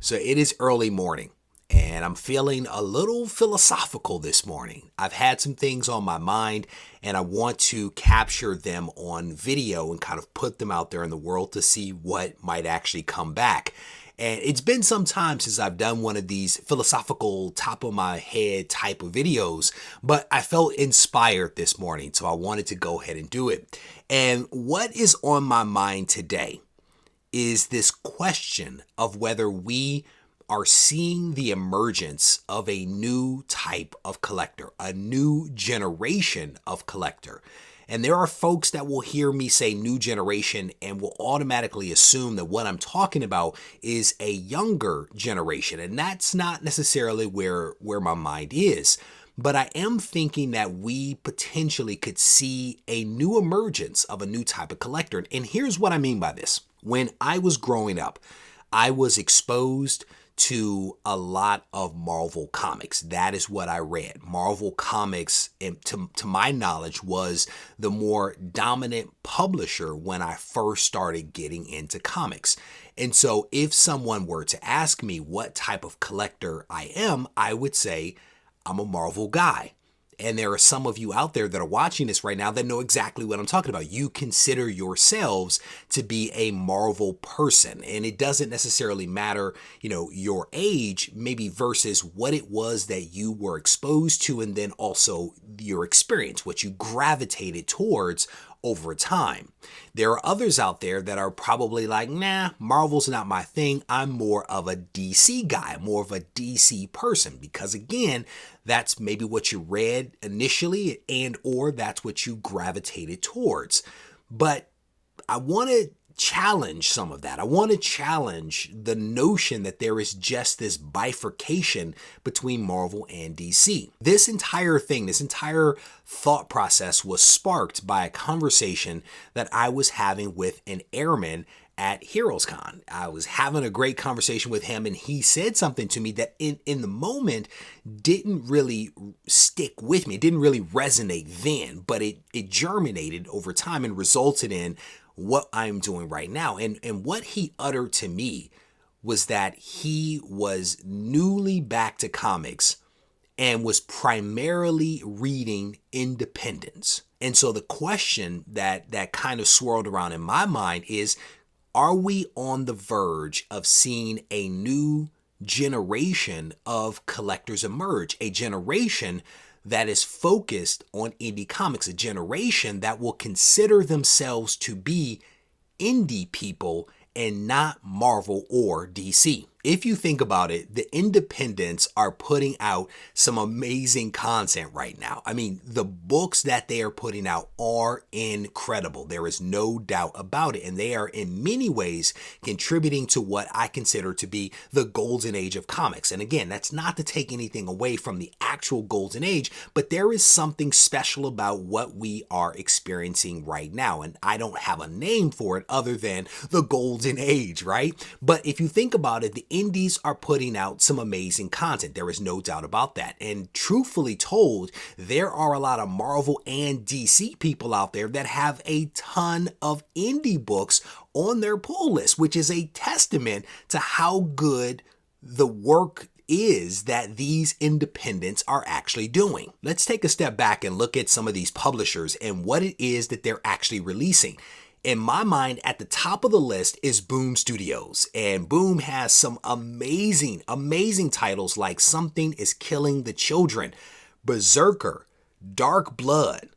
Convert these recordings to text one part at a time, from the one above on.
So it is early morning and I'm feeling a little philosophical this morning. I've had some things on my mind and I want to capture them on video and kind of put them out there in the world to see what might actually come back. And it's been some time since I've done one of these philosophical, top of my head type of videos, but I felt inspired this morning, so I wanted to go ahead and do it. And what is on my mind today is this question of whether we are seeing the emergence of a new type of collector, a new generation of collector. And there are folks that will hear me say new generation and will automatically assume that what I'm talking about is a younger generation. And that's not necessarily where my mind is. But I am thinking that we potentially could see a new emergence of a new type of collector. And here's what I mean by this. When I was growing up, I was exposed to a lot of Marvel comics. That is what I read. Marvel comics, to my knowledge, was the more dominant publisher when I first started getting into comics. And so if someone were to ask me what type of collector I am, I would say I'm a Marvel guy. And there are some of you out there that are watching this right now that know exactly what I'm talking about. You consider yourselves to be a Marvel person. And it doesn't necessarily matter, your age, maybe versus what it was that you were exposed to, and then also your experience, what you gravitated towards over time. There are others out there that are probably like, nah, Marvel's not my thing. I'm more of a DC guy, more of a DC person, because again, that's maybe what you read initially and or that's what you gravitated towards. But I want to challenge some of that. I want to challenge the notion that there is just this bifurcation between Marvel and DC. This entire thing, this entire thought process was sparked by a conversation that I was having with an airman at HeroesCon. I was having a great conversation with him and he said something to me that in the moment didn't really stick with me. It didn't really resonate then, but it germinated over time and resulted in what I'm doing right now. And what he uttered to me was that he was newly back to comics and was primarily reading independents. And so the question that kind of swirled around in my mind is, are we on the verge of seeing a new generation of collectors emerge? A generation that is focused on indie comics, a generation that will consider themselves to be indie people and not Marvel or DC. If you think about it, the independents are putting out some amazing content right now. I mean, the books that they are putting out are incredible. There is no doubt about it. And they are in many ways contributing to what I consider to be the golden age of comics. And again, that's not to take anything away from the actual golden age, but there is something special about what we are experiencing right now. And I don't have a name for it other than the golden age, right? But if you think about it, the indies are putting out some amazing content. There is no doubt about that. And truthfully told, there are a lot of Marvel and DC people out there that have a ton of indie books on their pull list, which is a testament to how good the work is that these independents are actually doing. Let's take a step back and look at some of these publishers and what it is that they're actually releasing. In my mind, at the top of the list is Boom Studios, and Boom has some amazing titles like Something is Killing the Children, Berserker, Dark Blood,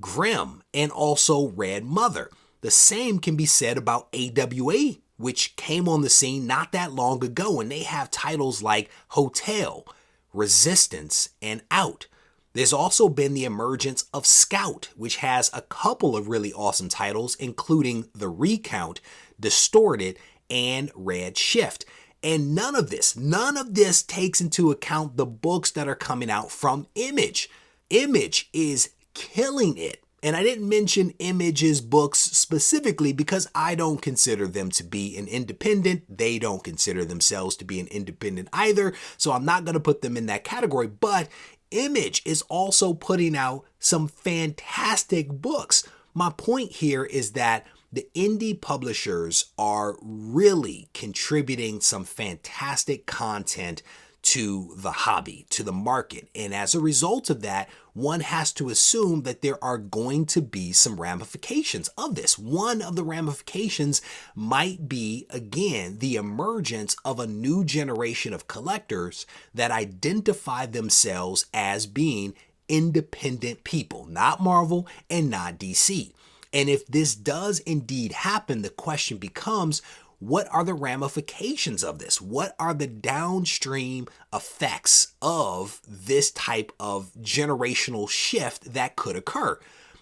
Grimm, and also Red Mother. The same can be said about AWA, which came on the scene not that long ago, and they have titles like Hotel, Resistance, and Out. There's also been the emergence of Scout, which has a couple of really awesome titles, including The Recount, Distorted, and Red Shift. And none of this takes into account the books that are coming out from Image. Image is killing it. And I didn't mention Image's books specifically because I don't consider them to be an independent. They don't consider themselves to be an independent either. So I'm not going to put them in that category. But Image is also putting out some fantastic books. My point here is that the indie publishers are really contributing some fantastic content to the hobby, to the market. And as a result of that, one has to assume that there are going to be some ramifications of this. One of the ramifications might be, again, the emergence of a new generation of collectors that identify themselves as being independent people, not Marvel and not DC. And if this does indeed happen, the question becomes, what are the ramifications of this? What are the downstream effects of this type of generational shift that could occur?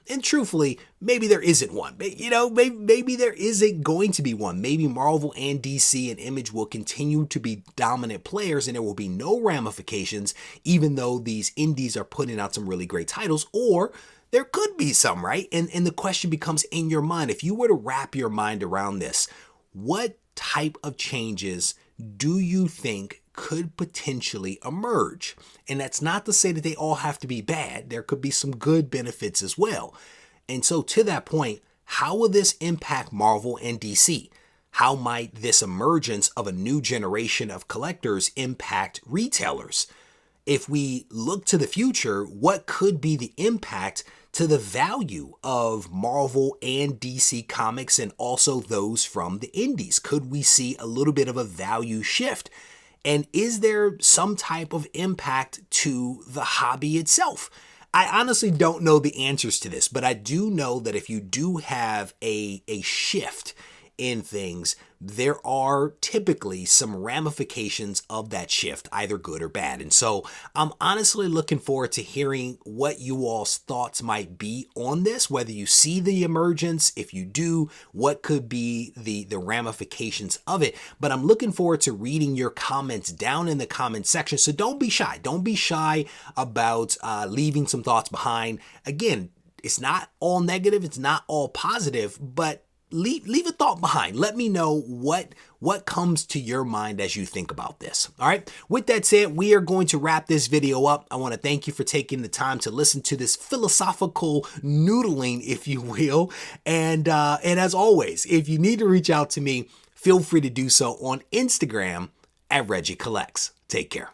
And truthfully, maybe there isn't one. Maybe there isn't going to be one. Maybe Marvel and DC and Image will continue to be dominant players and there will be no ramifications, even though these indies are putting out some really great titles. Or there could be some, right? And the question becomes, in your mind, if you were to wrap your mind around this, what type of changes do you think could potentially emerge? And that's not to say that they all have to be bad. There could be some good benefits as well. And so to that point, how will this impact Marvel and DC? How might this emergence of a new generation of collectors impact retailers? If we look to the future, what could be the impact to the value of Marvel and DC comics and also those from the indies? Could we see a little bit of a value shift? And is there some type of impact to the hobby itself? I honestly don't know the answers to this, but I do know that if you do have a shift in things, there are typically some ramifications of that shift, either good or bad. And so I'm honestly looking forward to hearing what you all's thoughts might be on this, whether you see the emergence. If you do, what could be the ramifications of it? But I'm looking forward to reading your comments down in the comment section. So don't be shy. Don't be shy about leaving some thoughts behind. Again, it's not all negative. It's not all positive, but leave a thought behind. Let me know what comes to your mind as you think about this. All right. With that said, we are going to wrap this video up. I want to thank you for taking the time to listen to this philosophical noodling, if you will. And as always, if you need to reach out to me, feel free to do so on Instagram at Regie Collects. Take care.